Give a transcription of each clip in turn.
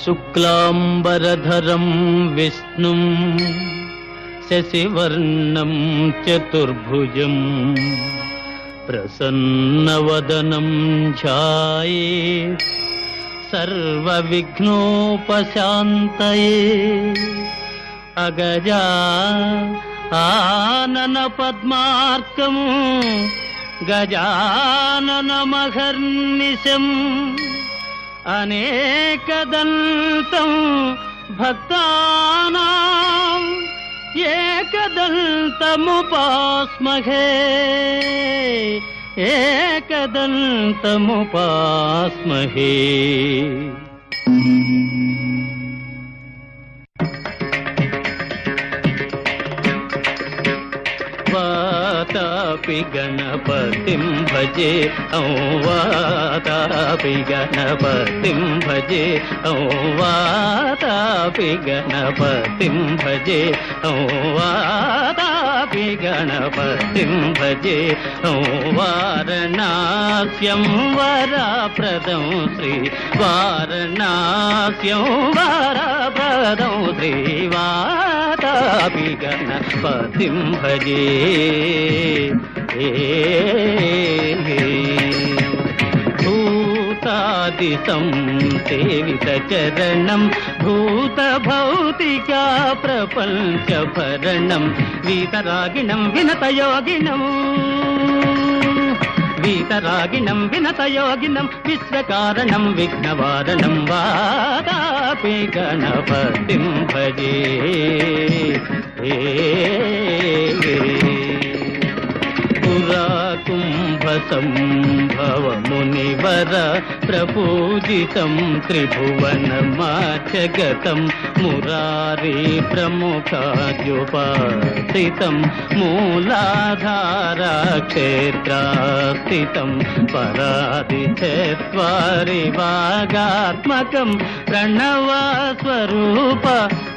శుక్లాంబరధరం విష్ణుం శశివర్ణం చతుర్భుజం ప్రసన్నవదనం ధ్యాయేత్ సర్వవిఘ్నోపశాంతయే. అగజా ఆనన పద్మార్కం గజాననమహర్నిశం అనేకదంతం భక్తానాం ఏకదంతముపాస్మహే ఏకదంతముపాస్మహే. వాతాపి గణపతిం భజే వాతాపి గణపతిం భజే వాతాపి గణపతిం భజే వాతాపి గణపతిం భజే. వారణాస్యం వరప్రదం శ్రీ వారణాస్యం వరప్రదం శ్రీ వాతాపి గణపతిం భజే. భూతాదిశం సేవిత చరణం భూత భౌతికా ప్రపంచ భరణం వీతరాగిణం వినతయోగినం వీతరాగిణం వినతయోగినం విశ్వకారణం విఘ్నవారణం వాతాపి గణపతిం భజే. పురాకుంభసంభవ మునివర ప్రపూజితం త్రిభువనమాచగతం మురారీ ప్రముఖాద్యుపాసితం మూలాధారాక్షేత్రాస్థితం పరాదిచత్వారి వాగాత్మకం ప్రణవస్వరూప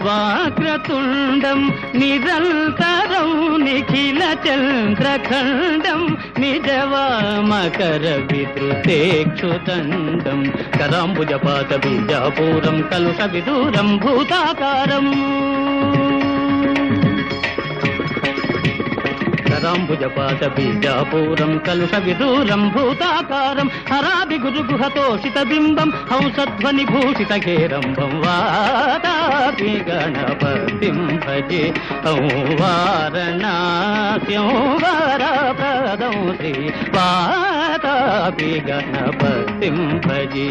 వాక్రతుండం నిరంతరం నిఖిల చంద్రఖండం నిజవామకర విద్రుతేక్షుదండం కరాంబుజపాత బీజాపూరం కలుష విదూరం భూతాకారం కరాంబుజపాత బీజాపూరం కలుష విదూరం భూతాకారం హరాది గురుగుహతోషిత బింబం హంసధ్వని భూషిత గేరంబం వాతాపి గణపతిం భజే. వారణాస్యం వరప్రదం శ్రీ వాతాపి గణపతిం భజే.